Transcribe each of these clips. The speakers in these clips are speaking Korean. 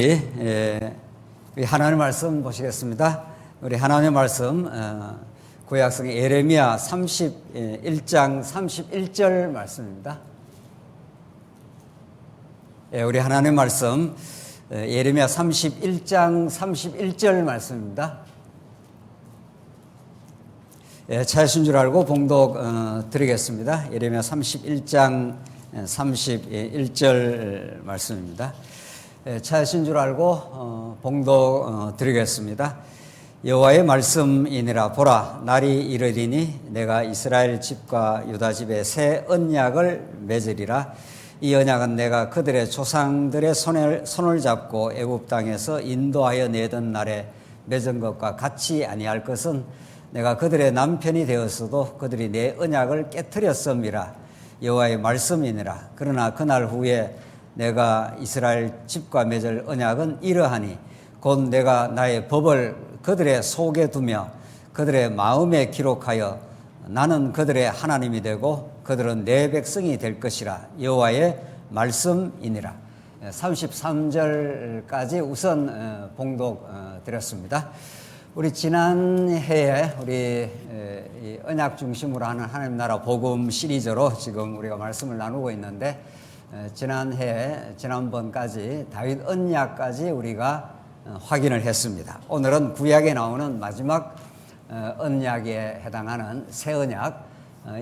우리 하나님의 말씀 보시겠습니다. 우리 하나님의 말씀 구약성 예레미야 31장 31절 말씀입니다. 우리 하나님의 말씀 예레미야 31장 31절 말씀입니다. 찾으신 줄 알고 봉독 드리겠습니다. 예레미야 31장 31절 말씀입니다. 찾으신 줄 알고 봉독 드리겠습니다. 여호와의 말씀이니라. 보라, 날이 이르리니 내가 이스라엘 집과 유다 집에 새 언약을 맺으리라. 이 언약은 내가 그들의 조상들의 손을 잡고 애굽 땅에서 인도하여 내던 날에 맺은 것과 같이 아니할 것은 내가 그들의 남편이 되었어도 그들이 내 언약을 깨뜨렸음이라. 여호와의 말씀이니라. 그러나 그날 후에 내가 이스라엘 집과 맺을 언약은 이러하니 곧 내가 나의 법을 그들의 속에 두며 그들의 마음에 기록하여 나는 그들의 하나님이 되고 그들은 내 백성이 될 것이라. 여호와의 말씀이니라. 33절까지 우선 봉독 드렸습니다. 우리 지난해에 우리 언약 중심으로 하는 하나님 나라 복음 시리즈로 지금 우리가 말씀을 나누고 있는데 지난번까지 다윗 언약까지 우리가 확인을 했습니다. 오늘은 구약에 나오는 마지막 언약에 해당하는 새 언약.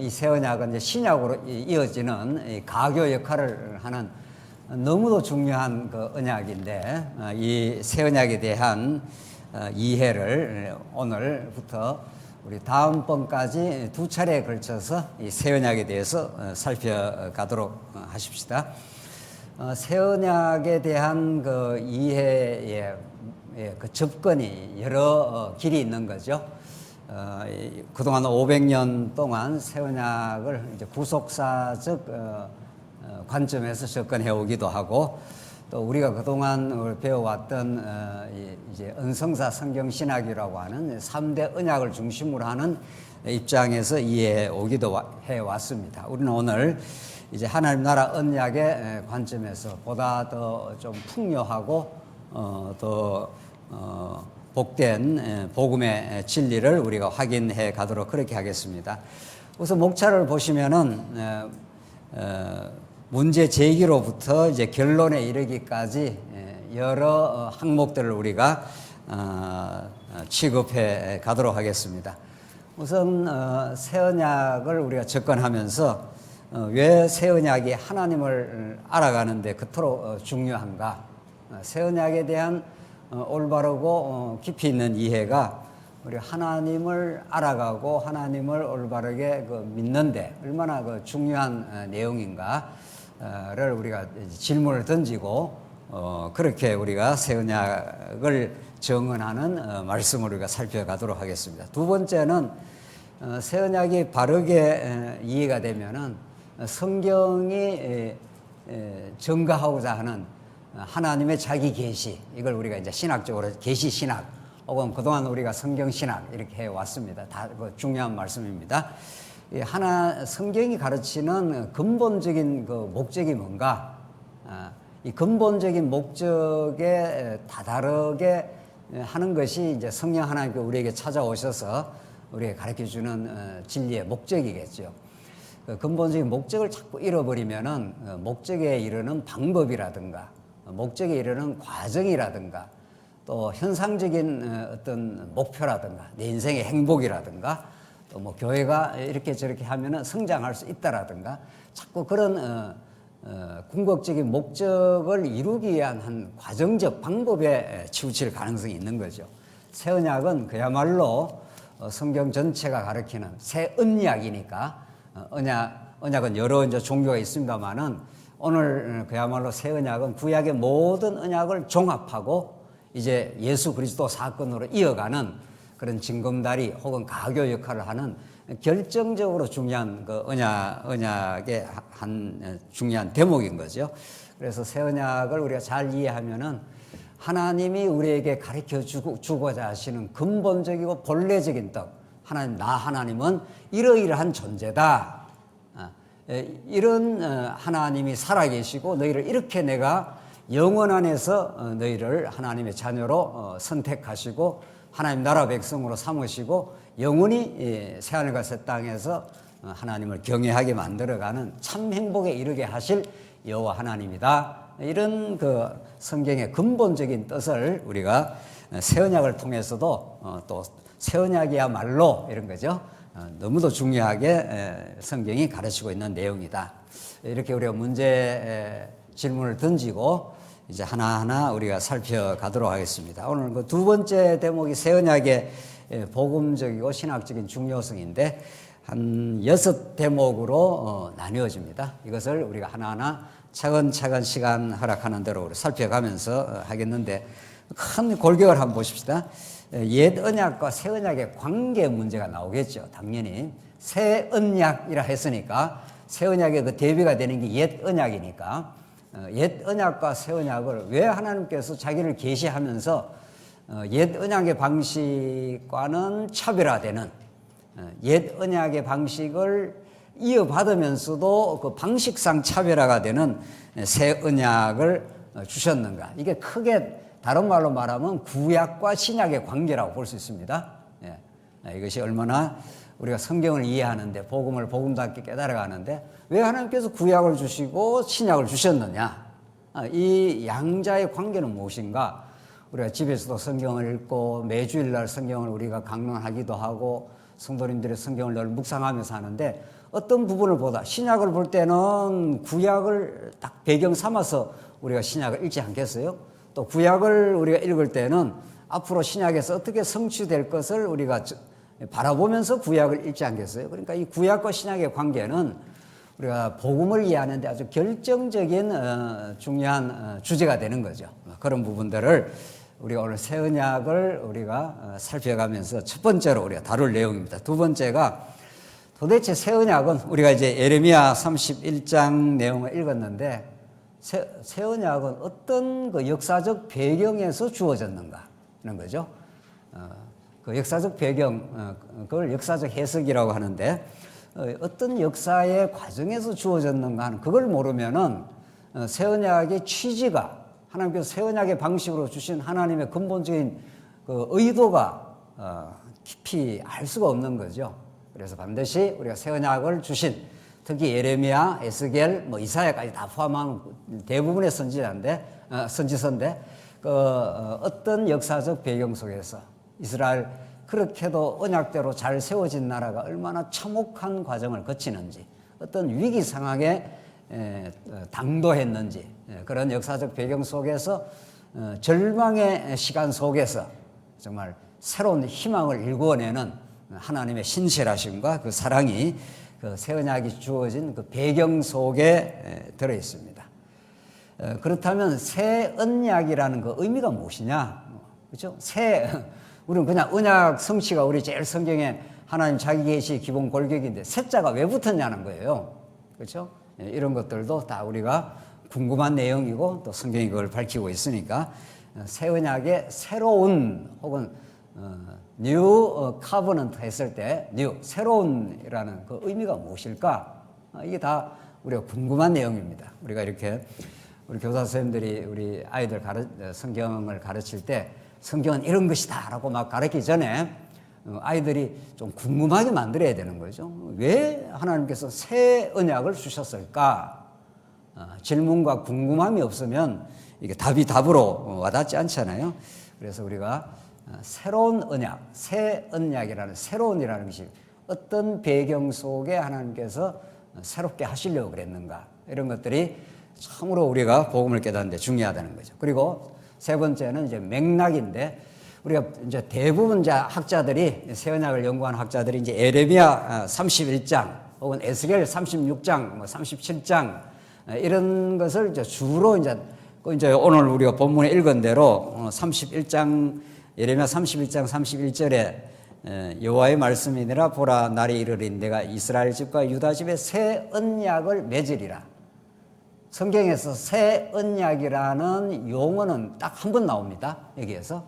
이 새 언약은 이제 신약으로 이어지는 가교 역할을 하는 너무도 중요한 그 언약인데 이 새 언약에 대한 이해를 오늘부터 우리 다음번까지 두 차례에 걸쳐서 이 새 언약에 대해서 살펴가도록 하십시다. 새 언약에 대한 그 이해의 그 접근이 여러 길이 있는 거죠. 그동안 500년 동안 새 언약을 이제 구속사적 관점에서 접근해 오기도 하고, 또 우리가 그동안 배워왔던 이제 은성사 성경신학이라고 하는 3대 언약을 중심으로 하는 입장에서 이해해 오기도 해왔습니다. 우리는 오늘 이제 하나님 나라 언약의 관점에서 보다 더 좀 풍요하고 더 복된 복음의 진리를 우리가 확인해 가도록 그렇게 하겠습니다. 우선 목차를 보시면은 문제 제기로부터 이제 결론에 이르기까지 여러 항목들을 우리가 취급해 가도록 하겠습니다. 우선 새 언약을 우리가 접근하면서 왜 새 언약이 하나님을 알아가는데 그토록 중요한가? 새 언약에 대한 올바르고 깊이 있는 이해가 우리 하나님을 알아가고 하나님을 올바르게 믿는데 얼마나 중요한 내용인가를 우리가 질문을 던지고 그렇게 우리가 새 언약을 정언하는 말씀을 우리가 살펴가도록 하겠습니다. 두 번째는 새 언약이 바르게 이해가 되면은 성경이 증거하고자 하는 하나님의 자기 계시, 이걸 우리가 이제 신학적으로 계시 신학 혹은 그동안 우리가 성경 신학 이렇게 해 왔습니다. 다 중요한 말씀입니다. 성경이 가르치는 근본적인 그 목적이 뭔가, 이 근본적인 목적에 다다르게 하는 것이 이제 성령 하나님께 우리에게 찾아오셔서 우리에게 가르쳐 주는 진리의 목적이겠죠. 그 근본적인 목적을 자꾸 잃어버리면은 목적에 이르는 방법이라든가 목적에 이르는 과정이라든가 또 현상적인 어떤 목표라든가 내 인생의 행복이라든가 또 뭐 교회가 이렇게 저렇게 하면은 성장할 수 있다라든가 자꾸 그런 궁극적인 목적을 이루기 위한 한 과정적 방법에 치우칠 가능성이 있는 거죠. 새 언약은 그야말로 성경 전체가 가리키는 새 언약이니까 언약은 여러 이제 종교가 있습니다만은 오늘 그야말로 새 언약은 구약의 모든 언약을 종합하고 이제 예수 그리스도 사건으로 이어가는 그런 징검다리 혹은 가교 역할을 하는 결정적으로 중요한 그 언약의 한 중요한 대목인 거죠. 그래서 새 언약을 우리가 잘 이해하면은 하나님이 우리에게 가르쳐 주고자 하시는 근본적이고 본래적인 뜻, 하나님은 이러이러한 존재다. 이런 하나님이 살아계시고 너희를 이렇게 내가 영원 안에서 너희를 하나님의 자녀로 선택하시고 하나님 나라 백성으로 삼으시고 영원히 새하늘과 새 땅에서 하나님을 경외하게 만들어가는 참 행복에 이르게 하실 여호와 하나님이다. 이런 그 성경의 근본적인 뜻을 우리가 새 언약을 통해서도 또 새 언약이야말로 이런 거죠. 너무도 중요하게 성경이 가르치고 있는 내용이다. 이렇게 우리가 문제 질문을 던지고 이제 하나하나 우리가 살펴가도록 하겠습니다. 오늘 그 두 번째 대목이 새 언약의 복음적이고 신학적인 중요성인데 한 6대목으로 나뉘어집니다. 이것을 우리가 하나하나 차근차근 시간 허락하는 대로 살펴가면서 하겠는데 큰 골격을 한번 보십시다. 옛 언약과 새 언약의 관계 문제가 나오겠죠. 당연히 새 언약이라 했으니까 새 언약의 그 대비가 되는 게 옛 언약이니까 옛 언약과 새 언약을 왜 하나님께서 자기를 계시하면서 옛 언약의 방식과는 차별화되는 옛 언약의 방식을 이어받으면서도 그 방식상 차별화가 되는 새 언약을 주셨는가. 이게 크게 다른 말로 말하면 구약과 신약의 관계라고 볼 수 있습니다. 이것이 얼마나 우리가 성경을 이해하는데 복음을 복음답게 깨달아가는데 왜 하나님께서 구약을 주시고 신약을 주셨느냐. 이 양자의 관계는 무엇인가. 우리가 집에서도 성경을 읽고 매주일날 성경을 우리가 강론하기도 하고 성도님들의 성경을 늘 묵상하면서 하는데 어떤 부분을 보다 신약을 볼 때는 구약을 딱 배경 삼아서 우리가 신약을 읽지 않겠어요? 또 구약을 우리가 읽을 때는 앞으로 신약에서 어떻게 성취될 것을 우리가 바라보면서 구약을 읽지 않겠어요? 그러니까 이 구약과 신약의 관계는 우리가 복음을 이해하는데 아주 결정적인 중요한 주제가 되는 거죠. 그런 부분들을 우리가 오늘 새 언약을 우리가 살펴가면서 첫 번째로 우리가 다룰 내용입니다. 두 번째가 도대체 새 언약은 우리가 이제 예레미야 31장 내용을 읽었는데 새 언약은 어떤 그 역사적 배경에서 주어졌는가 이런 거죠. 그 역사적 배경, 그걸 역사적 해석이라고 하는데 어떤 역사의 과정에서 주어졌는가 하는 그걸 모르면은 새 언약의 취지가 하나님께서 새 언약의 방식으로 주신 하나님의 근본적인 그 의도가 깊이 알 수가 없는 거죠. 그래서 반드시 우리가 새 언약을 주신 특히 예레미야, 에스겔, 이사야까지 다 포함한 대부분의 선지서인데 어떤 역사적 배경 속에서 이스라엘 그렇게도 언약대로 잘 세워진 나라가 얼마나 참혹한 과정을 거치는지 어떤 위기 상황에 당도했는지 그런 역사적 배경 속에서 절망의 시간 속에서 정말 새로운 희망을 일구어내는 하나님의 신실하심과 그 사랑이 그 새 언약이 주어진 그 배경 속에 들어 있습니다. 그렇다면 새 언약이라는 그 의미가 무엇이냐? 그렇죠? 우리는 그냥 언약 성취가 우리 제일 성경에 하나님 자기 계시 기본 골격인데 새자가 왜 붙었냐는 거예요. 그렇죠? 이런 것들도 다 우리가 궁금한 내용이고 또 성경이 그걸 밝히고 있으니까 새 언약의 새로운 혹은 뉴 카버넌트 했을 때 새로운이라는 그 의미가 무엇일까? 이게 다 우리가 궁금한 내용입니다. 우리가 이렇게 우리 교사 선생님들이 우리 아이들 성경을 가르칠 때 성경은 이런 것이다 라고 막 가르치기 전에 아이들이 좀 궁금하게 만들어야 되는 거죠. 왜 하나님께서 새 언약을 주셨을까? 질문과 궁금함이 없으면 이게 답이 답으로 와닿지 않잖아요. 그래서 우리가 새로운 언약, 새 언약이라는 새로운이라는 것이 어떤 배경 속에 하나님께서 새롭게 하시려고 그랬는가 이런 것들이 참으로 우리가 복음을 깨닫는 데 중요하다는 거죠. 그리고 세 번째는 이제 맥락인데 우리가 이제 대부분 학자들이 새 언약을 연구하는 학자들이 이제 예레미야 31장 혹은 에스겔 36장, 37장 이런 것을 이제 주로 이제 오늘 우리가 본문에 읽은 대로 31장 예레미야 31장 31절에 여호와의 말씀이니라 보라 날이 이르리니 내가 이스라엘 집과 유다 집에 새 언약을 맺으리라. 성경에서 새 언약이라는 용어는 딱 한 번 나옵니다. 여기에서.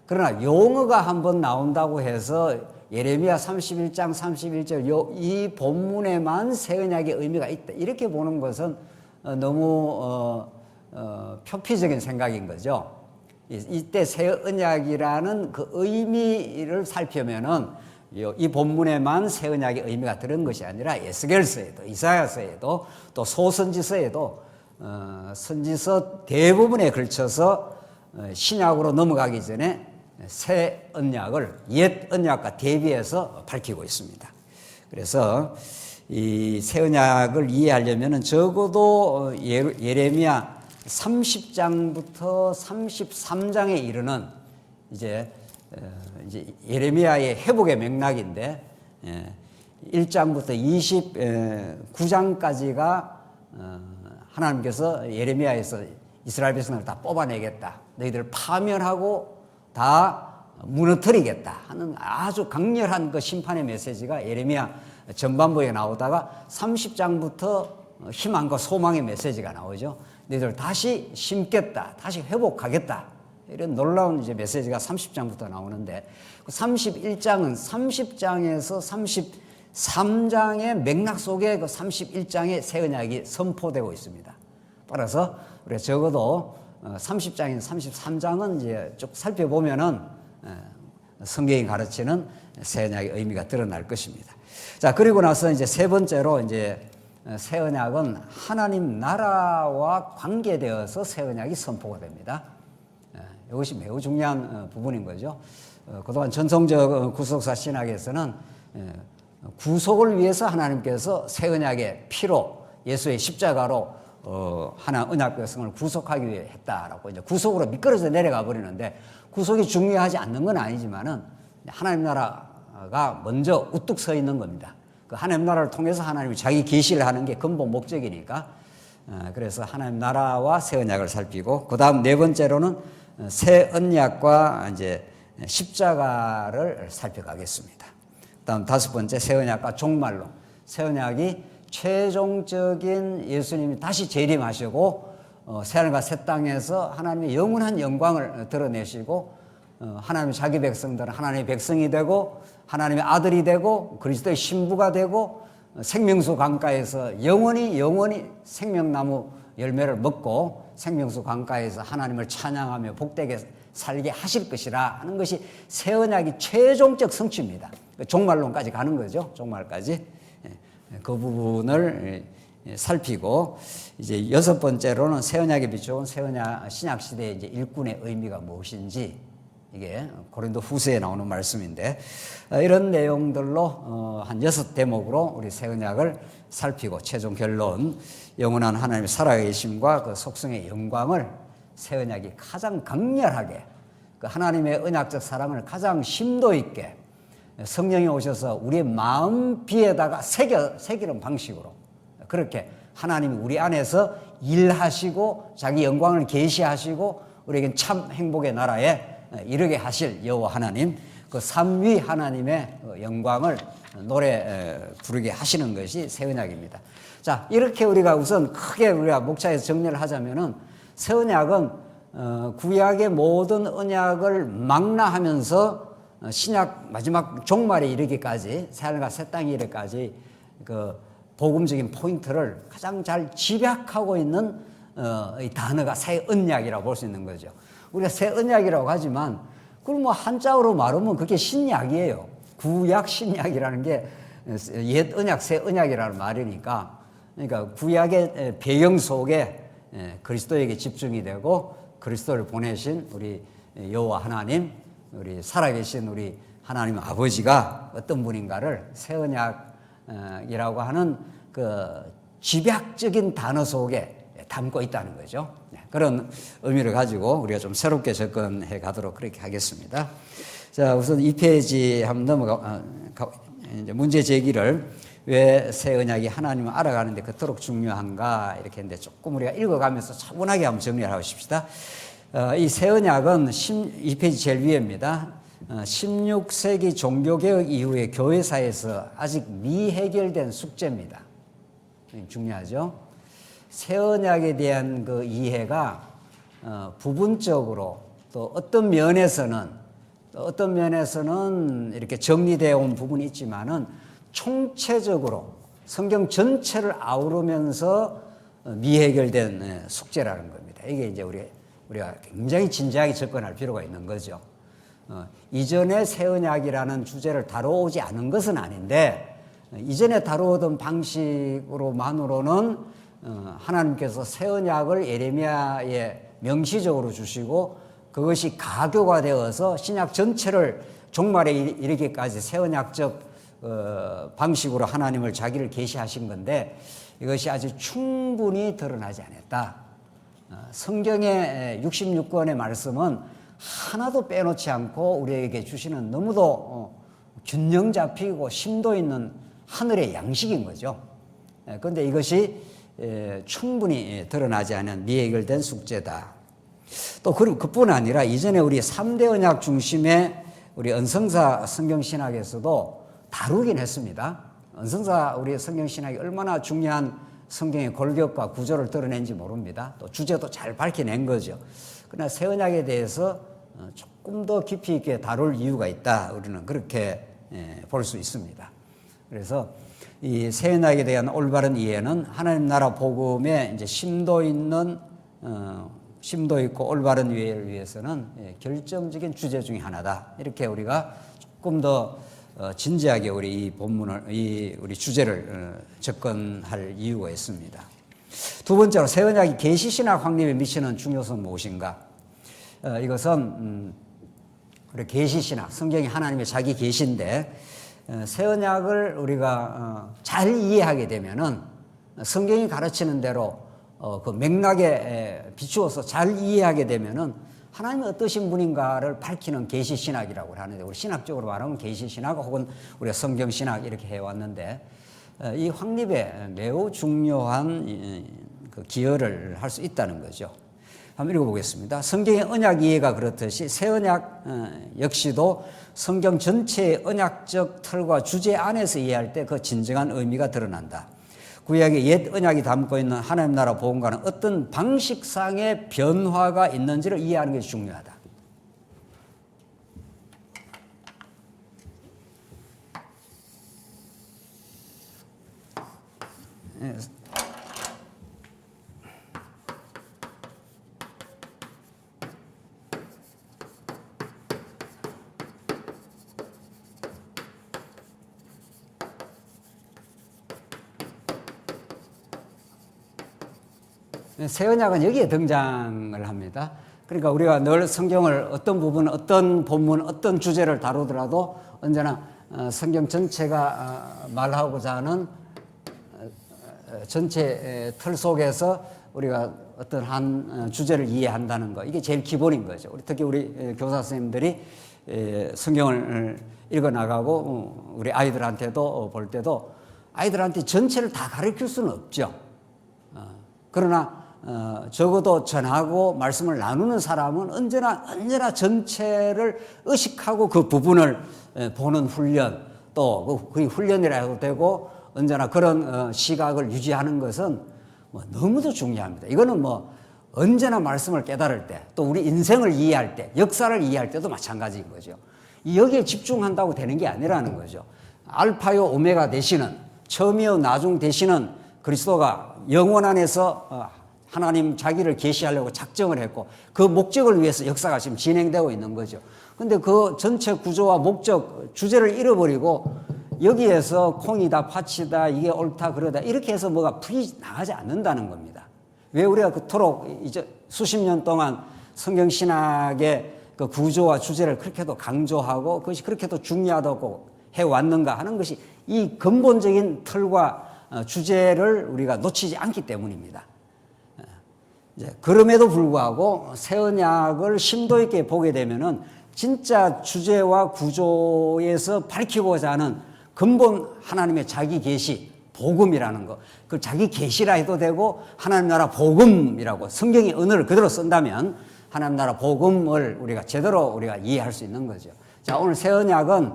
그러나 용어가 한 번 나온다고 해서 예레미야 31장 31절 이 본문에만 새 언약의 의미가 있다. 이렇게 보는 것은 너무 표피적인 생각인 거죠. 이때 새 언약이라는 그 의미를 살펴면은 이 본문에만 새 언약의 의미가 들은 것이 아니라 에스겔서에도 이사야서에도 또 소선지서에도 선지서 대부분에 걸쳐서 신약으로 넘어가기 전에 새 언약을 옛 언약과 대비해서 밝히고 있습니다. 그래서 이 새 언약을 이해하려면은 적어도 예레미야 30장부터 33장에 이르는 이제 예레미야의 회복의 맥락인데 1장부터 29장까지가 하나님께서 예레미야에서 이스라엘 백성을 다 뽑아내겠다. 너희들을 파멸하고 다 무너뜨리겠다 하는 아주 강렬한 그 심판의 메시지가 예레미야 전반부에 나오다가 30장부터 희망과 소망의 메시지가 나오죠. 너희들 다시 심겠다. 다시 회복하겠다. 이런 놀라운 이제 메시지가 30장부터 나오는데 31장은 30장에서 33장의 맥락 속에 그 31장의 새 언약이 선포되고 있습니다. 따라서 우리가 적어도 30장에서 33장은 이제 쭉 살펴보면은 성경이 가르치는 새 언약의 의미가 드러날 것입니다. 자, 그리고 나서 이제 세 번째로 이제 새 언약은 하나님 나라와 관계되어서 새 언약이 선포가 됩니다. 이것이 매우 중요한 부분인 거죠. 그동안 전통적 구속사 신학에서는 구속을 위해서 하나님께서 새 언약의 피로 예수의 십자가로 하나 언약 백성을 구속하기 위해 했다라고 이제 구속으로 미끄러져 내려가 버리는데 구속이 중요하지 않는 건 아니지만은 하나님 나라가 먼저 우뚝 서 있는 겁니다. 그 하나님 나라를 통해서 하나님이 자기 계시를 하는 게 근본 목적이니까 그래서 하나님 나라와 새 언약을 살피고 그 다음 네 번째로는 새 언약과 이제 십자가를 살펴가겠습니다. 다음 다섯 번째 새 언약과 종말론. 새 언약이 최종적인 예수님이 다시 재림하시고 새하늘과 새 땅에서 하나님의 영원한 영광을 드러내시고 하나님의 자기 백성들은 하나님의 백성이 되고 하나님의 아들이 되고 그리스도의 신부가 되고 생명수 강가에서 영원히 생명나무 열매를 먹고 생명수 강가에서 하나님을 찬양하며 복되게 살게 하실 것이라 하는 것이 새 언약이 최종적 성취입니다. 종말론까지 가는 거죠. 종말까지. 그 부분을 살피고 이제 여섯 번째로는 새 언약에 비추은 새 언약 신약 시대의 이제 일꾼의 의미가 무엇인지 이게 고린도 후서에 나오는 말씀인데 이런 내용들로 한 6대목으로 우리 새 언약을 살피고 최종 결론 영원한 하나님의 살아계심과 그 속성의 영광을 새 언약이 가장 강렬하게 그 하나님의 언약적 사랑을 가장 심도 있게 성령이 오셔서 우리의 마음 비에다가 새기는 방식으로 그렇게 하나님이 우리 안에서 일하시고 자기 영광을 계시하시고 우리에겐 참 행복의 나라에 이르게 하실 여호와 하나님 그 삼위 하나님의 영광을 노래 부르게 하시는 것이 새 언약입니다. 자, 이렇게 우리가 우선 크게 우리가 목차에서 정리를 하자면은 새 언약은 구약의 모든 언약을 망라하면서 신약 마지막 종말에 이르기까지 새하늘과 새 땅에 이르기까지 그 복음적인 포인트를 가장 잘 집약하고 있는 이 단어가 새 언약이라고 볼 수 있는 거죠. 우리가 새 언약이라고 하지만 그걸 뭐 한자어로 말하면 그게 신약이에요. 구약 신약이라는 게 옛 언약 새 언약이라는 말이니까 그러니까 구약의 배경 속에 그리스도에게 집중이 되고 그리스도를 보내신 우리 여호와 하나님 우리 살아계신 우리 하나님 아버지가 어떤 분인가를 새 언약이라고 하는 그 집약적인 단어 속에 담고 있다는 거죠. 그런 의미를 가지고 우리가 좀 새롭게 접근해 가도록 그렇게 하겠습니다. 자, 우선 2페이지 한번 넘어가 이제 문제 제기를 왜 새 언약이 하나님을 알아가는데 그토록 중요한가 이렇게 했는데 조금 우리가 읽어가면서 차분하게 한번 정리를 하십시다. 이 새 언약은 2페이지 제일 위에입니다. 16세기 종교개혁 이후에 교회사에서 아직 미해결된 숙제입니다. 중요하죠. 새 언약에 대한 그 이해가 부분적으로 또 어떤 면에서는 이렇게 정리되어 온 부분이 있지만은 총체적으로 성경 전체를 아우르면서 미해결된 숙제라는 겁니다. 있다. 이게 이제 우리가 굉장히 진지하게 접근할 필요가 있는 거죠. 이전에 새 언약이라는 주제를 다뤄오지 않은 것은 아닌데 이전에 다루었던 방식으로만으로는 하나님께서 새 언약을 예레미야에 명시적으로 주시고 그것이 가교가 되어서 신약 전체를 종말에 이르기까지 새 언약적 방식으로 하나님을 자기를 계시하신 건데 이것이 아주 충분히 드러나지 않았다. 성경의 66권의 말씀은 하나도 빼놓지 않고 우리에게 주시는 너무도 균형 잡히고 심도 있는 하늘의 양식인 거죠. 그런데 이것이 충분히 드러나지 않은 미해결된 숙제다. 또 그뿐 아니라 이전에 우리 3대 언약 중심의 우리 은성사 성경신학에서도 다루긴 했습니다. 은성사 우리 성경신학이 얼마나 중요한 성경의 골격과 구조를 드러낸지 모릅니다. 또 주제도 잘 밝혀낸 거죠. 그러나 새 언약에 대해서 조금 더 깊이 있게 다룰 이유가 있다. 우리는 그렇게 볼 수 있습니다. 그래서 이 새 언약에 대한 올바른 이해는 하나님 나라 복음의 이제 심도 있고 올바른 이해를 위해서는 결정적인 주제 중에 하나다. 이렇게 우리가 조금 더 진지하게 우리 이 본문을, 우리 주제를 접근할 이유가 있습니다. 두 번째로 새 언약이 계시신학 확립에 미치는 중요성은 무엇인가? 이것은 우리 계시신학, 성경이 하나님의 자기 계시인데 새 언약을 우리가 잘 이해하게 되면은 성경이 가르치는 대로 그 맥락에 비추어서 잘 이해하게 되면은 하나님이 어떠신 분인가를 밝히는 계시신학이라고 하는데 우리 신학적으로 말하면 계시신학 혹은 우리가 성경신학 이렇게 해왔는데 이 확립에 매우 중요한 그 기여를 할 수 있다는 거죠. 한번 읽어보겠습니다. 성경의 언약 이해가 그렇듯이 새 언약 역시도 성경 전체의 언약적 틀과 주제 안에서 이해할 때 그 진정한 의미가 드러난다. 구약의 옛 언약이 담고 있는 하나님 나라 복음과는 어떤 방식상의 변화가 있는지를 이해하는 것이 중요하다. 새 언약은 여기에 등장을 합니다. 그러니까 우리가 늘 성경을 어떤 부분, 어떤 본문, 어떤 주제를 다루더라도 언제나 성경 전체가 말하고자 하는 전체 틀 속에서 우리가 어떤 한 주제를 이해한다는 거, 이게 제일 기본인 거죠. 특히 우리 교사 선생님들이 성경을 읽어 나가고 우리 아이들한테도 볼 때도 아이들한테 전체를 다 가르칠 수는 없죠. 그러나 적어도 전하고 말씀을 나누는 사람은 언제나 전체를 의식하고 그 부분을 보는 훈련, 또 그 훈련이라 해도 되고 언제나 그런 시각을 유지하는 것은 너무도 중요합니다. 이거는 언제나 말씀을 깨달을 때, 또 우리 인생을 이해할 때, 역사를 이해할 때도 마찬가지인 거죠. 여기에 집중한다고 되는 게 아니라는 거죠. 알파요 오메가 되시는, 처음이요 나중 되시는 그리스도가 영원 안에서 하나님 자기를 계시하려고 작정을 했고 그 목적을 위해서 역사가 지금 진행되고 있는 거죠. 근데 그 전체 구조와 목적, 주제를 잃어버리고 여기에서 콩이다, 팥이다, 이게 옳다, 그러다 이렇게 해서 뭐가 풀이 나가지 않는다는 겁니다. 왜 우리가 그토록 이제 수십 년 동안 성경신학의 그 구조와 주제를 그렇게도 강조하고 그것이 그렇게도 중요하다고 해왔는가 하는 것이 이 근본적인 틀과 주제를 우리가 놓치지 않기 때문입니다. 그럼에도 불구하고 새 언약을 심도 있게 보게 되면은 진짜 주제와 구조에서 밝히고자 하는 근본 하나님의 자기 계시, 복음이라는 거, 그 자기 계시라 해도 되고 하나님 나라 복음이라고 성경의 언어를 그대로 쓴다면 하나님 나라 복음을 우리가 제대로 이해할 수 있는 거죠. 자, 오늘 새 언약은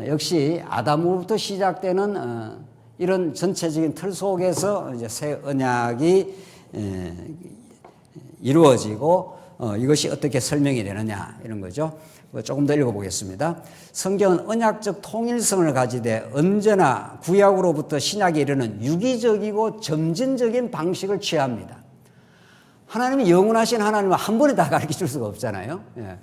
역시 아담으로부터 시작되는 이런 전체적인 틀 속에서 이제 새 언약이 이루어지고 이것이 어떻게 설명이 되느냐 이런 거죠. 조금 더 읽어보겠습니다. 성경은 언약적 통일성을 가지되 언제나 구약으로부터 신약에 이르는 유기적이고 점진적인 방식을 취합니다. 하나님이 영원하신 하나님은 한 번에 다 가르쳐 줄 수가 없잖아요. 예.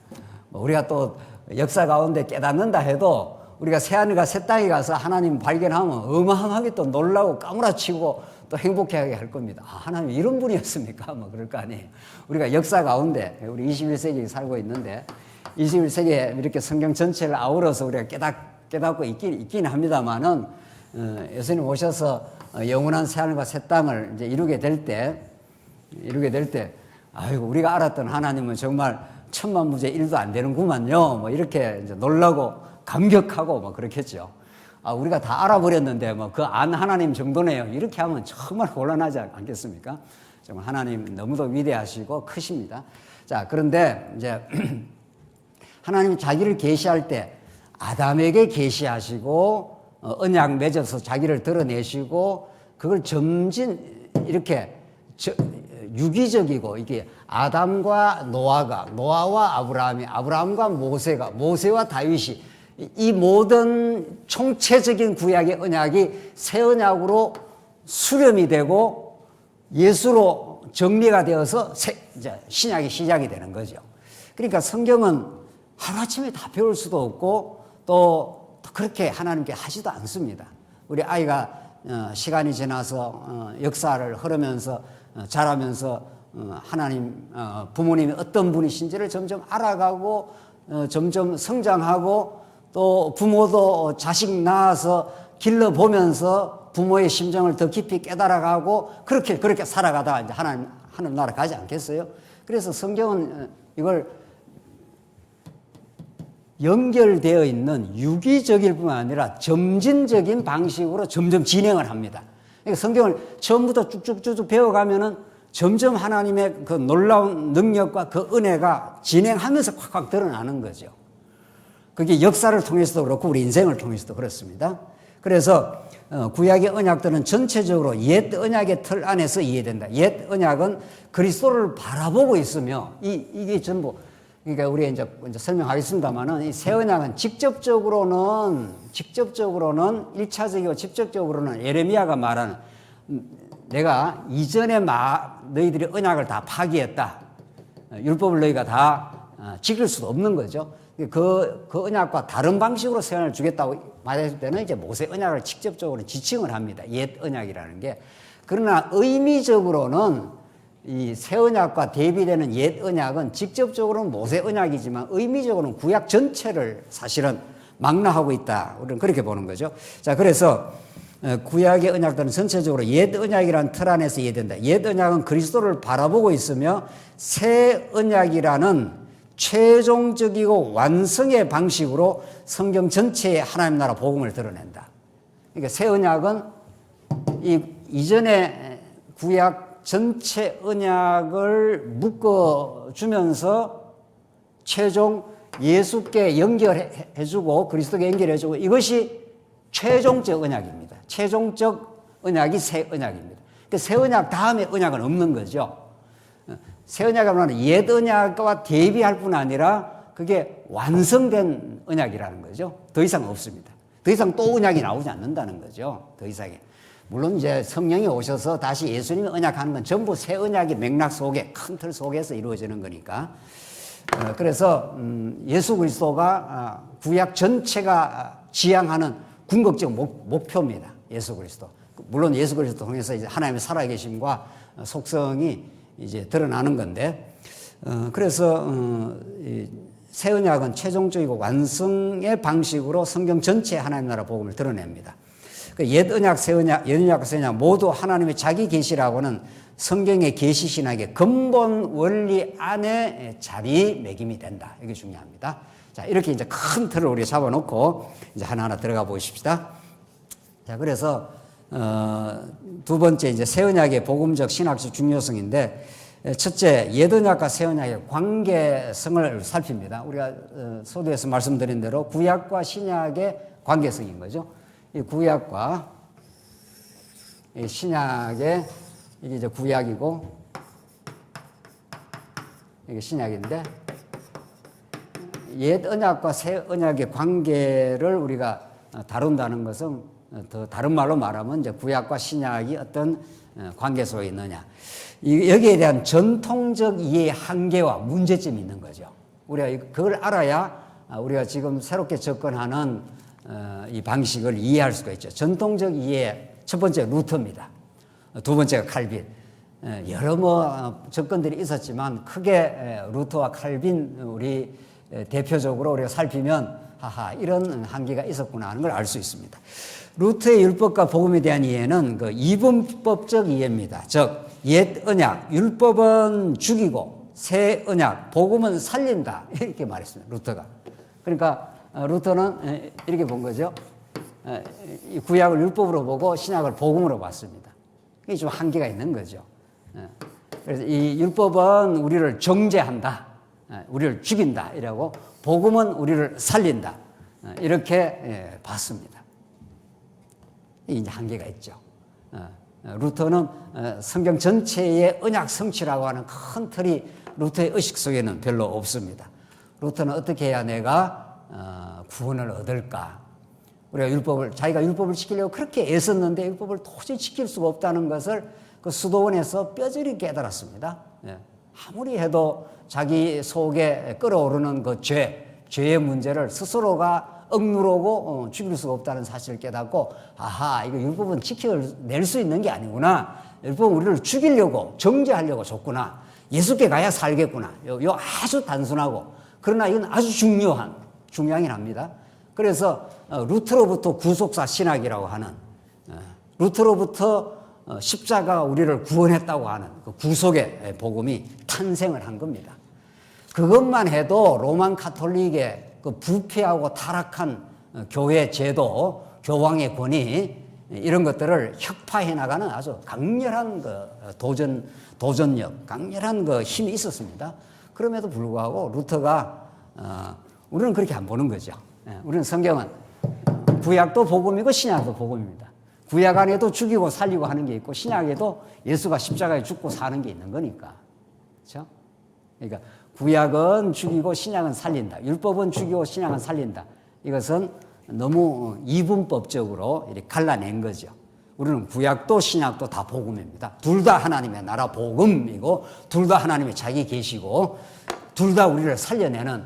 우리가 또 역사 가운데 깨닫는다 해도 우리가 새하늘과 새 땅에 가서 하나님 발견하면 어마어마하게 또 놀라고 까무라치고 또 행복해하게 할 겁니다. 아, 하나님 이런 분이었습니까? 뭐 그럴 거 아니에요. 우리가 역사 가운데 우리 21세기에 살고 있는데 21세기에 이렇게 성경 전체를 아우러서 우리가 깨닫고 있긴 합니다만은 예수님 오셔서 영원한 새하늘과 새 땅을 이제 이루게 될 때, 아이고, 우리가 알았던 하나님은 정말 천만무제 1도 안 되는구만요. 뭐 이렇게 이제 놀라고 감격하고 뭐 그렇겠죠. 아, 우리가 다 알아버렸는데 뭐 그 안 하나님 정도네요. 이렇게 하면 정말 곤란하지 않겠습니까? 정말 하나님 너무도 위대하시고 크십니다. 자, 그런데 이제 하나님이 자기를 계시할 때 아담에게 계시하시고 언약 맺어서 자기를 드러내시고 그걸 점진 이렇게 유기적이고 이게 아담과 노아와 아브라함과 모세와 다윗이 이 모든 총체적인 구약의 언약이 새 언약으로 수렴이 되고 예수로 정리가 되어서 이제 신약이 시작이 되는 거죠. 그러니까 성경은 하루아침에 다 배울 수도 없고 또 그렇게 하나님께 하지도 않습니다. 우리 아이가 시간이 지나서 역사를 흐르면서 자라면서 하나님 부모님이 어떤 분이신지를 점점 알아가고 점점 성장하고 또 부모도 자식 낳아서 길러보면서 부모의 심정을 더 깊이 깨달아가고 그렇게 살아가다가 이제 하나님 나라 가지 않겠어요? 그래서 성경은 이걸 연결되어 있는 유기적일 뿐만 아니라 점진적인 방식으로 점점 진행을 합니다. 그러니까 성경을 처음부터 쭉쭉쭉 배워가면은 점점 하나님의 그 놀라운 능력과 그 은혜가 진행하면서 콱콱 드러나는 거죠. 그게 역사를 통해서도 그렇고 우리 인생을 통해서도 그렇습니다. 그래서 구약의 언약들은 전체적으로 옛 언약의 틀 안에서 이해된다. 옛 언약은 그리스도를 바라보고 있으며 이게 전부 그러니까 우리 이제 설명하겠습니다만은 이 새 언약은 직접적으로는 1차적이고 직접적으로는 예레미야가 말하는 내가 이전에 너희들이 언약을 다 파기했다. 율법을 너희가 다 지킬 수도 없는 거죠. 그 언약과 다른 방식으로 새 언약을 주겠다고 말했을 때는 이제 모세 언약을 직접적으로 지칭을 합니다. 옛 언약이라는 게. 그러나 의미적으로는 이 새 언약과 대비되는 옛 언약은 직접적으로는 모세 언약이지만 의미적으로는 구약 전체를 사실은 망라하고 있다. 우리는 그렇게 보는 거죠. 자, 그래서 구약의 언약들은 전체적으로 옛 언약이라는 틀 안에서 이해된다. 옛 언약은 그리스도를 바라보고 있으며 새 언약이라는 최종적이고 완성의 방식으로 성경 전체의 하나님 나라 복음을 드러낸다. 그러니까 새 언약은 이전에 구약 전체 언약을 묶어주면서 최종 예수께 연결해주고 그리스도께 연결해주고 이것이 최종적 언약입니다. 최종적 언약이 새 언약입니다. 그러니까 새 언약 다음에 언약은 없는 거죠. 새 언약은 옛 언약과 대비할 뿐 아니라 그게 완성된 언약이라는 거죠. 더 이상 없습니다. 더 이상 또 언약이 나오지 않는다는 거죠. 더 이상에. 물론 이제 성령이 오셔서 다시 예수님이 언약하는 건 전부 새 언약의 맥락 속에 큰 틀 속에서 이루어지는 거니까. 그래서 예수 그리스도가 구약 전체가 지향하는 궁극적 목표입니다. 예수 그리스도. 물론 예수 그리스도 통해서 이제 하나님의 살아계심과 속성이 이제 드러나는 건데, 그래서 새 언약은 최종적이고 완성의 방식으로 성경 전체의 하나님 나라 복음을 드러냅니다. 옛 언약, 새 언약, 옛 언약, 새 언약 모두 하나님의 자기 계시라고는 성경의 계시 신학의 근본 원리 안에 자리매김이 된다. 이게 중요합니다. 자, 이렇게 이제 큰 틀을 우리가 잡아놓고 이제 하나하나 들어가 보십시다. 자, 그래서 두 번째 이제 새 언약의 복음적 신학적 중요성인데, 첫째 옛 언약과 새 언약의 관계성을 살핍니다. 우리가 서두에서 말씀드린 대로 구약과 신약의 관계성인 거죠. 이 구약과 이 신약의 이게 이제 구약이고 이게 신약인데 옛 언약과 새 언약의 관계를 우리가 다룬다는 것은 더 다른 말로 말하면 이제 구약과 신약이 어떤 관계 속에 있느냐. 여기에 대한 전통적 이해의 한계와 문제점이 있는 거죠. 우리가 그걸 알아야 우리가 지금 새롭게 접근하는 이 방식을 이해할 수가 있죠. 전통적 이해, 첫 번째 루터입니다. 두 번째가 칼빈. 여러 접근들이 있었지만 크게 루터와 칼빈 우리 대표적으로 우리가 살피면 이런 한계가 있었구나 하는 걸 알 수 있습니다. 루터의 율법과 복음에 대한 이해는 그 이분법적 이해입니다. 즉, 옛 언약, 율법은 죽이고 새 언약, 복음은 살린다. 이렇게 말했습니다. 루터가. 그러니까 루터는 이렇게 본 거죠. 이 구약을 율법으로 보고 신약을 복음으로 봤습니다. 이게 좀 한계가 있는 거죠. 그래서 이 율법은 우리를 정죄한다. 우리를 죽인다. 이라고 복음은 우리를 살린다. 이렇게 봤습니다. 이제 한계가 있죠. 루터는 성경 전체의 언약 성취라고 하는 큰 틀이 루터의 의식 속에는 별로 없습니다. 루터는 어떻게 해야 내가 구원을 얻을까? 우리가 자기가 율법을 지키려고 그렇게 애썼는데 율법을 도저히 지킬 수가 없다는 것을 그 수도원에서 뼈저리 깨달았습니다. 아무리 해도 자기 속에 끓어오르는 그 죄의 문제를 스스로가 억누르고 죽일 수가 없다는 사실을 깨닫고, 이거 율법은 지켜낼 수 있는 게 아니구나. 율법은 우리를 죽이려고, 정죄하려고 줬구나. 예수께 가야 살겠구나. 요 아주 단순하고, 그러나 이건 아주 중요하긴 합니다. 그래서 루터로부터 구속사 신학이라고 하는, 루터로부터 십자가가 우리를 구원했다고 하는 그 구속의 복음이 탄생을 한 겁니다. 그것만 해도 로만 카톨릭의 그 부패하고 타락한 교회 제도, 교황의 권위, 이런 것들을 혁파해 나가는 아주 강렬한 그 도전력, 강렬한 그 힘이 있었습니다. 그럼에도 불구하고 루터가, 우리는 그렇게 안 보는 거죠. 우리는 성경은 구약도 복음이고 신약도 복음입니다. 구약 안에도 죽이고 살리고 하는 게 있고 신약에도 예수가 십자가에 죽고 사는 게 있는 거니까. 그렇죠? 그러니까 구약은 죽이고 신약은 살린다. 율법은 죽이고 신약은 살린다. 이것은 너무 이분법적으로 이렇게 갈라낸 거죠. 우리는 구약도 신약도 다 복음입니다. 둘 다 하나님의 나라 복음이고 둘 다 하나님의 자기 계시고 둘 다 우리를 살려내는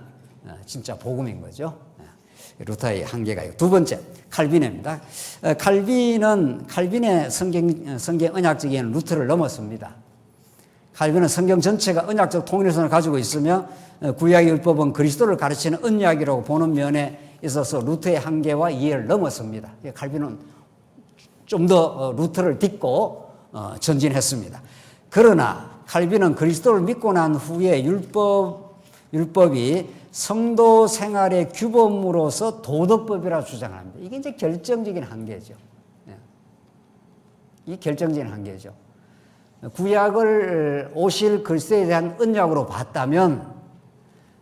진짜 복음인 거죠. 루터의 한계가 있고. 두 번째, 칼빈입니다. 칼빈의 성경 언약적인 루터를 넘었습니다. 칼빈은 성경 전체가 언약적 통일선을 가지고 있으며 구약의 율법은 그리스도를 가르치는 언약이라고 보는 면에 있어서 루터의 한계와 이해를 넘었습니다. 칼빈은 좀 더 루터를 딛고 전진했습니다. 그러나 칼빈은 그리스도를 믿고 난 후에 율법이 성도 생활의 규범으로서 도덕법이라고 주장합니다. 이게 이제 결정적인 한계죠. 이 결정적인 한계죠. 구약을 오실 그리스도에 대한 언약으로 봤다면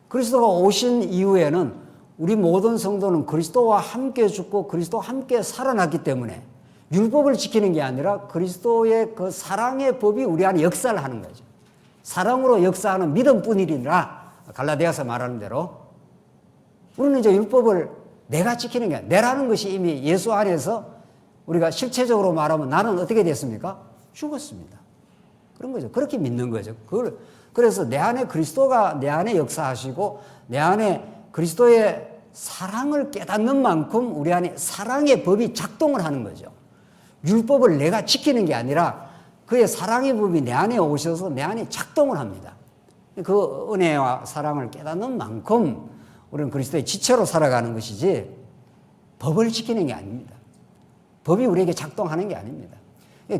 그리스도가 오신 이후에는 우리 모든 성도는 그리스도와 함께 죽고 그리스도와 함께 살아났기 때문에 율법을 지키는 게 아니라 그리스도의 그 사랑의 법이 우리 안에 역사를 하는 거죠. 사랑으로 역사하는 믿음뿐이니라 갈라디아서 말하는 대로 우리는 이제 율법을 내가 지키는 게 아니라 내라는 것이 이미 예수 안에서 우리가 실체적으로 말하면 나는 어떻게 됐습니까? 죽었습니다. 그런 거죠. 그렇게 믿는 거죠. 그래서 내 안에 그리스도가 내 안에 역사하시고 내 안에 그리스도의 사랑을 깨닫는 만큼 우리 안에 사랑의 법이 작동을 하는 거죠. 율법을 내가 지키는 게 아니라 그의 사랑의 법이 내 안에 오셔서 내 안에 작동을 합니다. 그 은혜와 사랑을 깨닫는 만큼 우리는 그리스도의 지체로 살아가는 것이지 법을 지키는 게 아닙니다. 법이 우리에게 작동하는 게 아닙니다.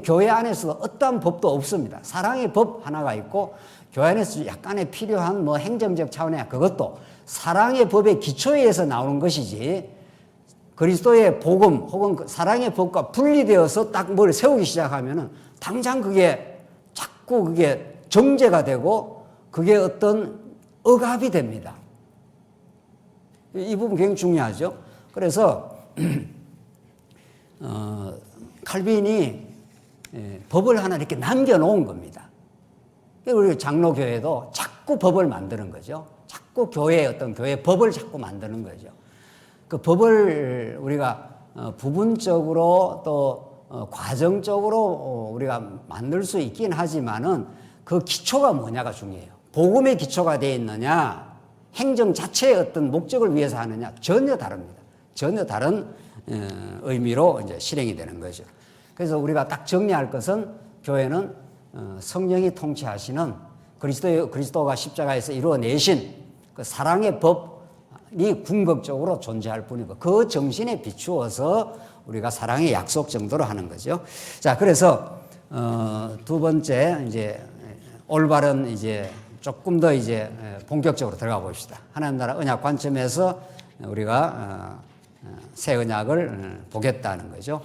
교회 안에서도 어떠한 법도 없습니다. 사랑의 법 하나가 있고 교회 안에서 약간의 필요한 행정적 차원의 그것도 사랑의 법의 기초에 의해서 나오는 것이지 그리스도의 복음 혹은 사랑의 법과 분리되어서 딱 뭘 세우기 시작하면은 당장 그게 자꾸 그게 정죄가 되고 그게 어떤 억압이 됩니다. 이 부분 굉장히 중요하죠. 그래서 칼빈이 법을 하나 이렇게 남겨놓은 겁니다. 우리 장로교회도 자꾸 법을 만드는 거죠. 자꾸 교회의 어떤 교회 법을 자꾸 만드는 거죠. 그 법을 우리가 부분적으로 또 과정적으로 우리가 만들 수 있긴 하지만은 그 기초가 뭐냐가 중요해요. 복음의 기초가 되어 있느냐, 행정 자체의 어떤 목적을 위해서 하느냐, 전혀 다릅니다. 전혀 다른 의미로 이제 실행이 되는 거죠. 그래서 우리가 딱 정리할 것은 교회는 성령이 통치하시는 그리스도가 십자가에서 이루어내신 그 사랑의 법이 궁극적으로 존재할 뿐이고 그 정신에 비추어서 우리가 사랑의 약속 정도로 하는 거죠. 자, 그래서 두 번째 이제 올바른 이제 조금 더 이제 본격적으로 들어가 봅시다. 하나님 나라 언약 관점에서 우리가 새 언약을 보겠다는 거죠.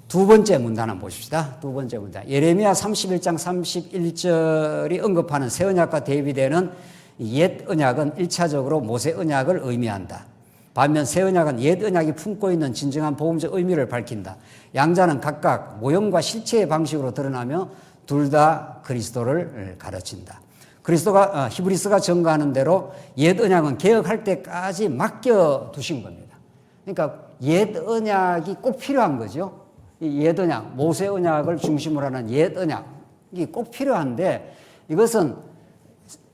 두 번째 문단 한번 보십시다. 두 번째 문단. 예레미야 31장 31절이 언급하는 새 언약과 대비되는 옛 언약은 1차적으로 모세 언약을 의미한다. 반면 새 언약은 옛 언약이 품고 있는 진정한 복음적 의미를 밝힌다. 양자는 각각 모형과 실체의 방식으로 드러나며 둘 다 그리스도를 가르친다. 그리스도가 히브리서가 증거하는 대로 옛 언약은 개혁할 때까지 맡겨 두신 겁니다. 그러니까 옛 언약이 꼭 필요한 거죠. 이 옛 언약, 모세 언약을 중심으로 하는 옛 언약이 꼭 필요한데 이것은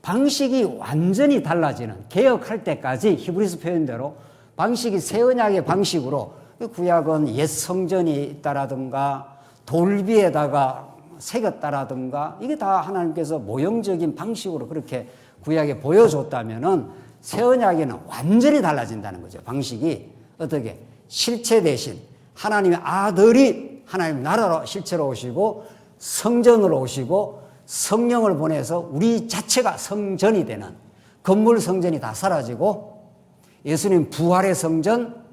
방식이 완전히 달라지는 개혁할 때까지 히브리서 표현대로 방식이 새 언약의 방식으로 구약은 옛 성전이 있다라든가 돌비에다가 새겼다라든가 이게 다 하나님께서 모형적인 방식으로 그렇게 구약에 보여줬다면은 새 언약에는 완전히 달라진다는 거죠. 방식이 어떻게 실체 대신 하나님의 아들이 하나님 나라로 실체로 오시고 성전으로 오시고 성령을 보내서 우리 자체가 성전이 되는 건물 성전이 다 사라지고 예수님 부활의 성전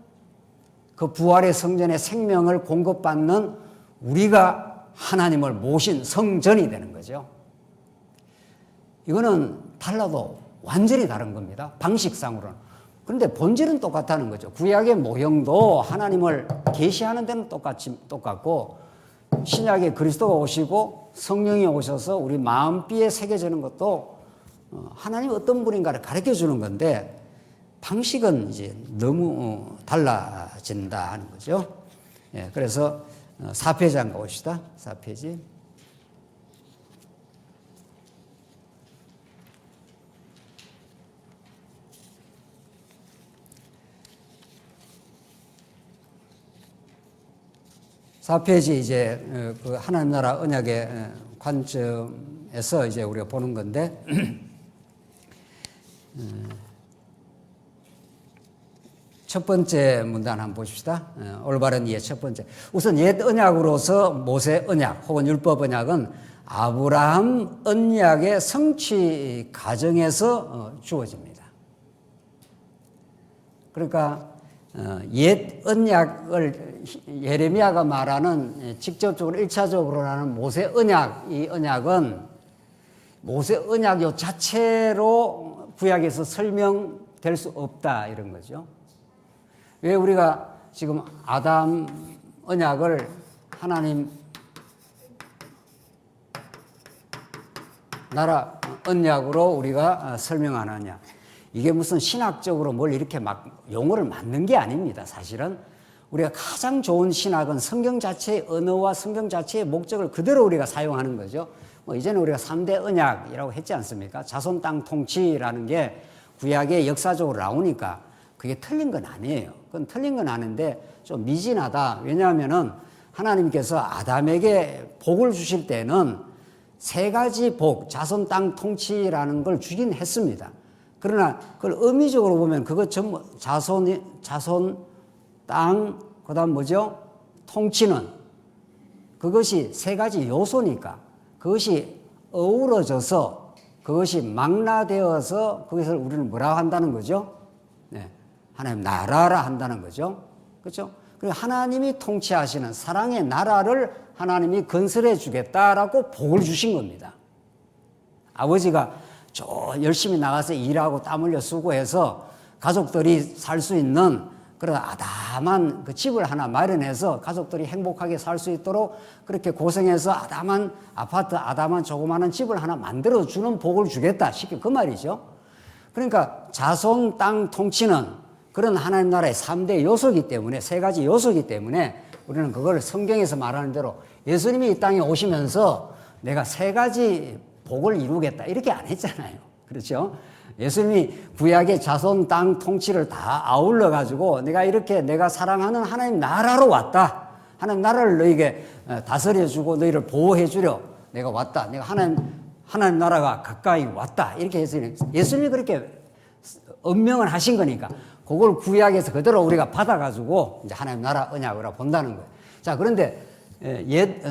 그 부활의 성전의 생명을 공급받는 우리가 하나님을 모신 성전이 되는 거죠. 이거는 달라도 완전히 다른 겁니다. 방식상으로는. 그런데 본질은 똑같다는 거죠. 구약의 모형도 하나님을 계시하는 데는 똑같고 신약에 그리스도가 오시고 성령이 오셔서 우리 마음비에 새겨지는 것도 하나님이 어떤 분인가를 가르쳐 주는 건데 방식은 이제 너무 달라진다 하는 거죠. 예, 그래서 4페이지 한번 봅시다. 4페이지. 이제 그 하나님 나라 언약의 관점에서 이제 우리가 보는 건데 첫 번째 문단 한번 보십시다. 올바른 이해 첫 번째. 우선 옛 언약으로서 모세 언약 혹은 율법 언약은 아브라함 언약의 성취 과정에서 주어집니다. 그러니까 옛 언약을 예레미야가 말하는 직접적으로 1차적으로 하는 모세 언약, 이 언약은 모세 언약 요 자체로 구약에서 설명될 수 없다 이런 거죠. 왜 우리가 지금 아담 언약을 하나님 나라 언약으로 우리가 설명 안 하냐. 이게 무슨 신학적으로 뭘 이렇게 막 용어를 만든 게 아닙니다. 사실은 우리가 가장 좋은 신학은 성경 자체의 언어와 성경 자체의 목적을 그대로 우리가 사용하는 거죠. 뭐 이제는 우리가 3대 언약이라고 했지 않습니까? 자손 땅 통치라는 게 구약에 역사적으로 나오니까 그게 틀린 건 아니에요. 그건 틀린 건 아닌데 좀 미진하다. 왜냐하면은 하나님께서 아담에게 복을 주실 때는 3가지 복, 자손 땅 통치라는 걸 주긴 했습니다. 그러나 그걸 의미적으로 보면 그것 전부 자손 땅, 그 다음 뭐죠? 통치는 그것이 3가지 요소니까 그것이 어우러져서 그것이 망라되어서 그것을 우리는 뭐라 한다는 거죠? 네. 하나님 나라라 한다는 거죠. 그렇죠? 그리고 하나님이 통치하시는 사랑의 나라를 하나님이 건설해 주겠다라고 복을 주신 겁니다. 아버지가 열심히 나가서 일하고 땀 흘려 수고해서 가족들이 살 수 있는 그런 아담한 그 집을 하나 마련해서 가족들이 행복하게 살 수 있도록 그렇게 고생해서 아담한 아파트, 아담한 조그마한 집을 하나 만들어주는 복을 주겠다. 쉽게 그 말이죠. 그러니까 자손 땅 통치는 그런 하나님 나라의 3대 요소이기 때문에, 세 가지 요소이기 때문에 우리는 그걸 성경에서 말하는 대로 예수님이 이 땅에 오시면서 내가 세 가지 복을 이루겠다 이렇게 안 했잖아요. 그렇죠? 예수님이 구약의 자손 땅 통치를 다 아울러 가지고 내가 이렇게 내가 사랑하는 하나님 나라로 왔다. 하나님 나라를 너에게 다스려 주고 너희를 보호해 주려 내가 왔다. 내가 하나님 나라가 가까이 왔다. 이렇게 해서 예수님이 그렇게 언명을 하신 거니까 그걸 구약에서 그대로 우리가 받아가지고 이제 하나님 나라 언약으로 본다는 거예요. 자, 그런데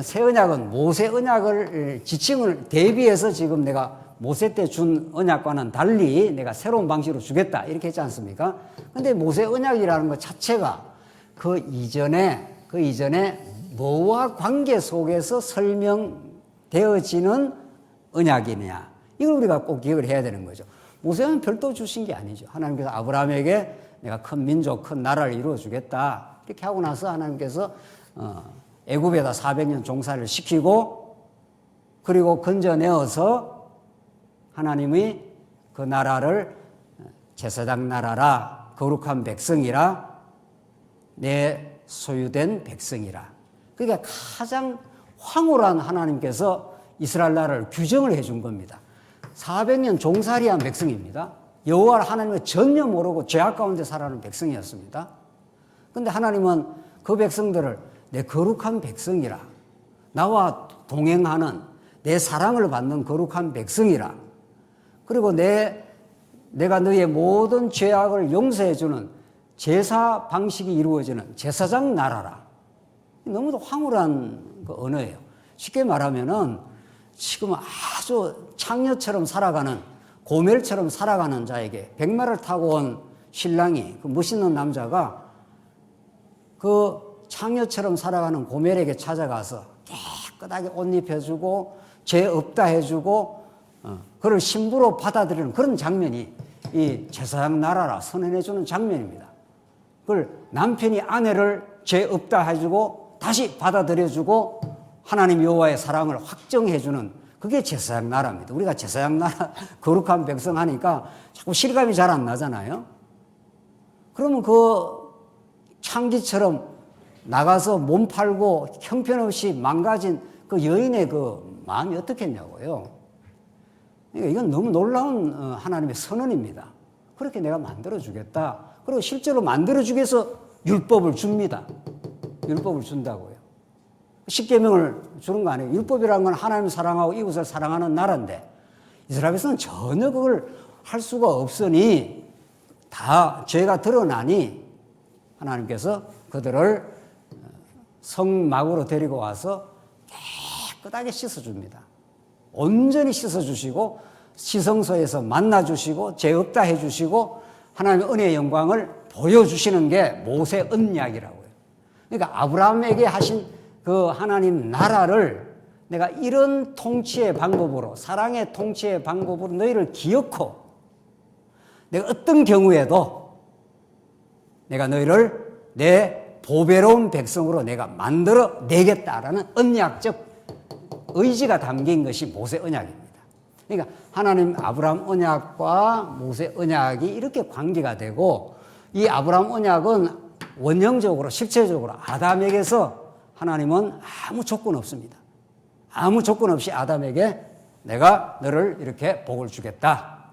새 언약은 모세 언약을 지침을 대비해서 지금 내가 모세 때 준 언약과는 달리 내가 새로운 방식으로 주겠다 이렇게 했지 않습니까? 근데 모세 언약이라는 것 자체가 그 이전에 뭐와 관계 속에서 설명되어지는 언약이냐 이걸 우리가 꼭 기억을 해야 되는 거죠. 모세는 별도 주신 게 아니죠. 하나님께서 아브라함에게 내가 큰 민족, 큰 나라를 이루어 주겠다 이렇게 하고 나서 하나님께서 애굽에다 400년 종살이를 시키고 그리고 건져내어서 하나님이 그 나라를 제사장 나라라 거룩한 백성이라 내 소유된 백성이라. 그러니까 가장 황홀한 하나님께서 이스라엘 나라를 규정을 해준 겁니다. 400년 종살이한 백성입니다. 여호와 하나님을 전혀 모르고 죄악 가운데 살아가는 백성이었습니다. 그런데 하나님은 그 백성들을 내 거룩한 백성이라, 나와 동행하는 내 사랑을 받는 거룩한 백성이라, 그리고 내가 너의 모든 죄악을 용서해주는 제사 방식이 이루어지는 제사장 나라라. 너무도 황홀한 그 언어예요. 쉽게 말하면은 지금 아주 창녀처럼 살아가는 고멜처럼 살아가는 자에게 백마를 타고 온 신랑이 그 멋있는 남자가 그 창녀처럼 살아가는 고멜에게 찾아가서 깨끗하게 옷 입혀주고 죄 없다 해주고 그를 신부로 받아들이는 그런 장면이 이 제사장 나라라 선언해주는 장면입니다. 그걸 남편이 아내를 죄 없다 해주고 다시 받아들여주고 하나님 여호와의 사랑을 확정해주는 그게 제사장 나라입니다. 우리가 제사장 나라 거룩한 백성 하니까 자꾸 실감이 잘 안 나잖아요. 그러면 그 창기처럼 나가서 몸 팔고 형편없이 망가진 그 여인의 그 마음이 어떻겠냐고요. 그러니까 이건 너무 놀라운 하나님의 선언입니다. 그렇게 내가 만들어주겠다. 그리고 실제로 만들어주기 위해서 율법을 줍니다. 율법을 준다고요. 십계명을 주는 거 아니에요. 율법이라는 건 하나님을 사랑하고 이웃을 사랑하는 나라인데 이스라엘에서는 전혀 그걸 할 수가 없으니 다 죄가 드러나니 하나님께서 그들을 성막으로 데리고 와서 깨끗하게 씻어줍니다. 온전히 씻어주시고 시성소에서 만나주시고 죄 없다 해주시고 하나님의 은혜의 영광을 보여주시는 게 모세 언약이라고요. 그러니까 아브라함에게 하신 그 하나님 나라를 내가 이런 통치의 방법으로 사랑의 통치의 방법으로 너희를 기억고 내가 어떤 경우에도 내가 너희를 내 보배로운 백성으로 내가 만들어 내겠다라는 언약적 의지가 담긴 것이 모세 언약입니다. 그러니까 하나님 아브라함 언약과 모세 언약이 이렇게 관계가 되고 이 아브라함 언약은 원형적으로 실체적으로 아담에게서 하나님은 아무 조건 없습니다. 아무 조건 없이 아담에게 내가 너를 이렇게 복을 주겠다.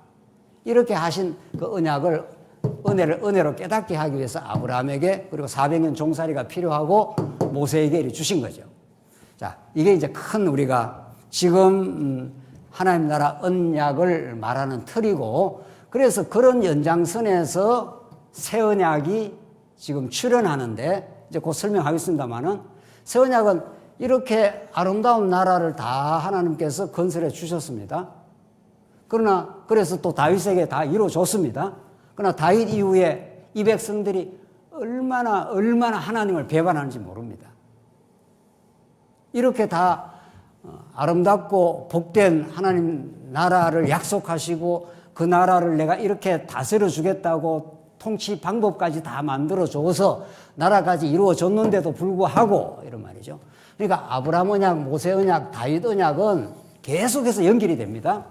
이렇게 하신 그 언약을 은혜로 깨닫게 하기 위해서 아브라함에게 그리고 400년 종살이가 필요하고 모세에게 이렇게 주신 거죠. 자, 이게 이제 큰 우리가 지금 하나님 나라 언약을 말하는 틀이고 그래서 그런 연장선에서 새 언약이 지금 출현하는데 이제 곧 설명하겠습니다만은 새 언약은 이렇게 아름다운 나라를 다 하나님께서 건설해 주셨습니다. 그러나 그래서 또 다윗에게 다 이루어줬습니다. 그러나 다윗 이후에 이 백성들이 얼마나 하나님을 배반하는지 모릅니다. 이렇게 다 아름답고 복된 하나님 나라를 약속하시고 그 나라를 내가 이렇게 다스려 주겠다고 통치 방법까지 다 만들어줘서 나라까지 이루어졌는데도 불구하고 이런 말이죠. 그러니까 아브라함 언약, 모세 언약, 다윗 언약은 계속해서 연결이 됩니다.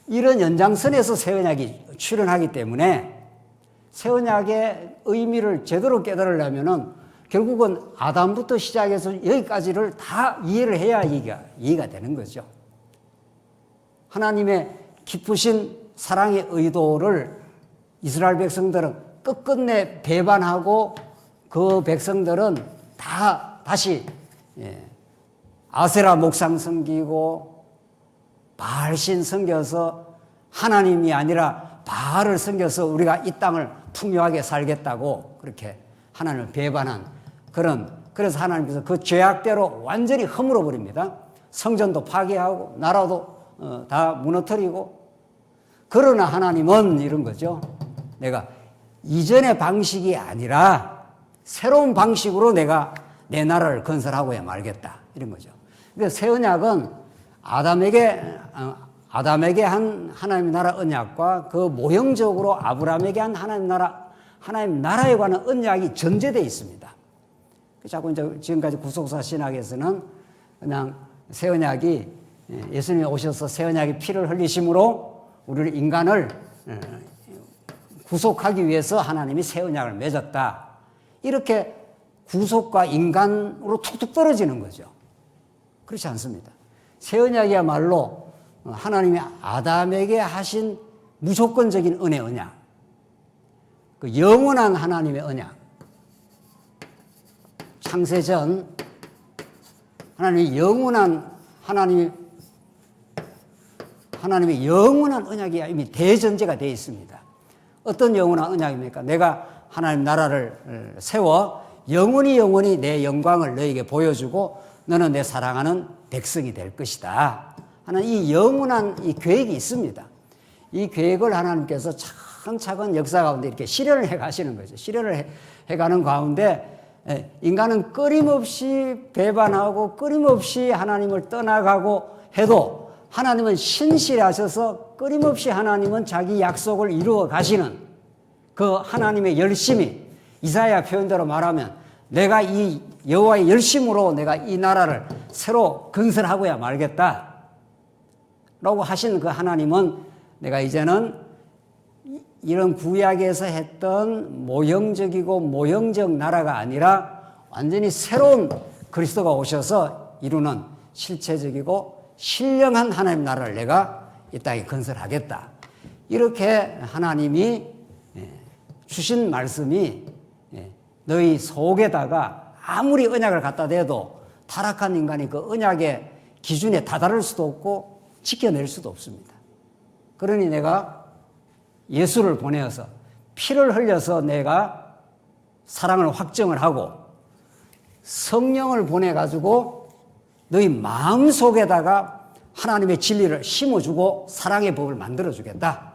이런 연장선에서 새 언약이 출현하기 때문에 새 언약의 의미를 제대로 깨달으려면은 결국은 아담부터 시작해서 여기까지를 다 이해를 해야 이해가 되는 거죠. 하나님의 깊으신 사랑의 의도를 이스라엘 백성들은 끝끝내 배반하고 그 백성들은 다시 아세라 목상 섬기고 바알신 섬겨서 하나님이 아니라 바알을 섬겨서 우리가 이 땅을 풍요하게 살겠다고 그렇게 하나님을 배반한 그래서 하나님께서 그 죄악대로 완전히 허물어 버립니다. 성전도 파괴하고 나라도 다 무너뜨리고. 그러나 하나님은 이런 거죠. 내가 이전의 방식이 아니라 새로운 방식으로 내가 내 나라를 건설하고야 말겠다 이런 거죠. 그래서 새 언약은 아담에게 한 하나님의 나라 언약과 그 모형적으로 아브라함에게 한 하나님 나라에 관한 언약이 전제되어 있습니다. 자꾸 이제 지금까지 구속사 신학에서는 그냥 새 언약이 예수님이 오셔서 새 언약의 피를 흘리심으로 우리를 인간을 구속하기 위해서 하나님이 새 언약을 맺었다. 이렇게 구속과 인간으로 툭툭 떨어지는 거죠. 그렇지 않습니다. 새 언약이야말로 하나님이 아담에게 하신 무조건적인 은혜 언약, 그 영원한 하나님의 언약, 창세전 하나님의 영원한 하나님의 영원한 언약이 이미 대전제가 되어 있습니다. 어떤 영원한 언약입니까? 내가 하나님 나라를 세워 영원히 내 영광을 너에게 보여주고 너는 내 사랑하는 백성이 될 것이다 하는 이 영원한 이 계획이 있습니다. 이 계획을 하나님께서 차근차근 역사 가운데 이렇게 실현을 해 가시는 거죠. 실현을 해 가는 가운데 인간은 끊임없이 배반하고 끊임없이 하나님을 떠나가고 해도 하나님은 신실하셔서 끊임없이 하나님은 자기 약속을 이루어 가시는 그 하나님의 열심이, 이사야 표현대로 말하면 내가 이 여호와의 열심으로 내가 이 나라를 새로 건설하고야 말겠다 라고 하신 그 하나님은 내가 이제는 이런 구약에서 했던 모형적이고 모형적 나라가 아니라 완전히 새로운 그리스도가 오셔서 이루는 실체적이고 신령한 하나님 나라를 내가 이 땅에 건설하겠다. 이렇게 하나님이 주신 말씀이 너희 속에다가 아무리 언약을 갖다 대도 타락한 인간이 그 언약의 기준에 다다를 수도 없고 지켜낼 수도 없습니다. 그러니 내가 예수를 보내어서 피를 흘려서 내가 사랑을 확정을 하고 성령을 보내가지고 너희 마음속에다가 하나님의 진리를 심어주고 사랑의 법을 만들어주겠다.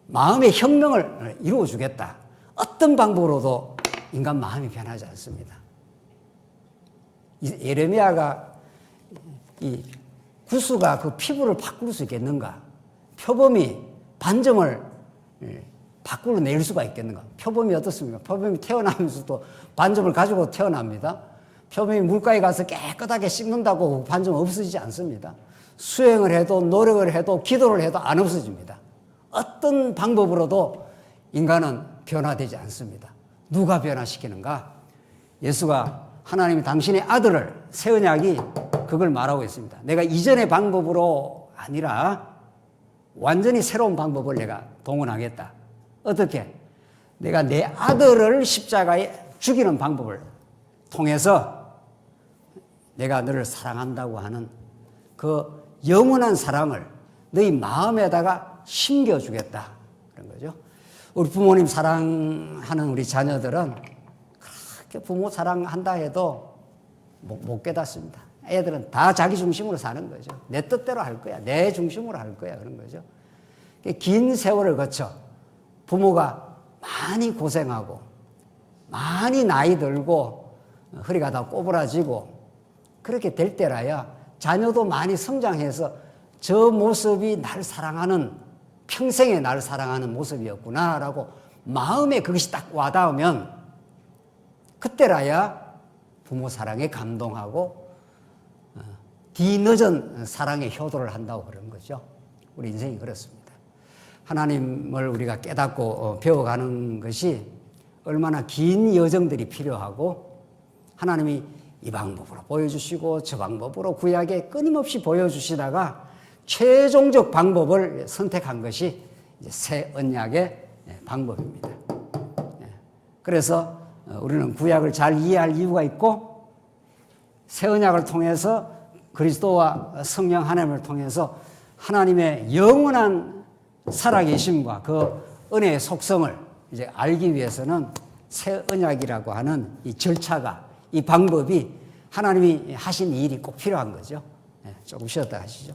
마음의 혁명을 이루어주겠다. 어떤 방법으로도 인간 마음이 변하지 않습니다. 예레미야가 이 구스가 그 피부를 바꿀 수 있겠는가? 표범이 반점을 밖으로 낼 수가 있겠는가? 표범이 어떻습니까? 표범이 태어나면서도 반점을 가지고 태어납니다. 표범이 물가에 가서 깨끗하게 씻는다고 반점 없어지지 않습니다. 수행을 해도 노력을 해도 기도를 해도 안 없어집니다. 어떤 방법으로도 인간은 변화되지 않습니다. 누가 변화시키는가? 예수가 하나님이 당신의 아들을, 새 언약이 그걸 말하고 있습니다. 내가 이전의 방법으로 아니라 완전히 새로운 방법을 내가 동원하겠다. 어떻게? 내가 내 아들을 십자가에 죽이는 방법을 통해서 내가 너를 사랑한다고 하는 그 영원한 사랑을 너희 마음에다가 심겨주겠다. 그런 거죠. 우리 부모님 사랑하는 우리 자녀들은 그렇게 부모 사랑한다 해도 못 깨닫습니다. 애들은 다 자기 중심으로 사는 거죠. 내 뜻대로 할 거야. 내 중심으로 할 거야. 그런 거죠. 긴 세월을 거쳐 부모가 많이 고생하고 많이 나이 들고 허리가 다 꼬부라지고 그렇게 될 때라야 자녀도 많이 성장해서 저 모습이 날 사랑하는, 평생에 날 사랑하는 모습이었구나라고 마음에 그것이 딱 와닿으면 그때라야 부모 사랑에 감동하고 뒤늦은 사랑에 효도를 한다고 그러는 거죠. 우리 인생이 그렇습니다. 하나님을 우리가 깨닫고 배워가는 것이 얼마나 긴 여정들이 필요하고 하나님이 이 방법으로 보여주시고 저 방법으로 구약에 끊임없이 보여주시다가 최종적 방법을 선택한 것이 이제 새 언약의 방법입니다. 그래서 우리는 구약을 잘 이해할 이유가 있고 새 언약을 통해서 그리스도와 성령 하나님을 통해서 하나님의 영원한 살아계심과 그 은혜의 속성을 이제 알기 위해서는 새 언약이라고 하는 이 절차가, 이 방법이 하나님이 하신 일이 꼭 필요한 거죠. 조금 쉬었다 하시죠.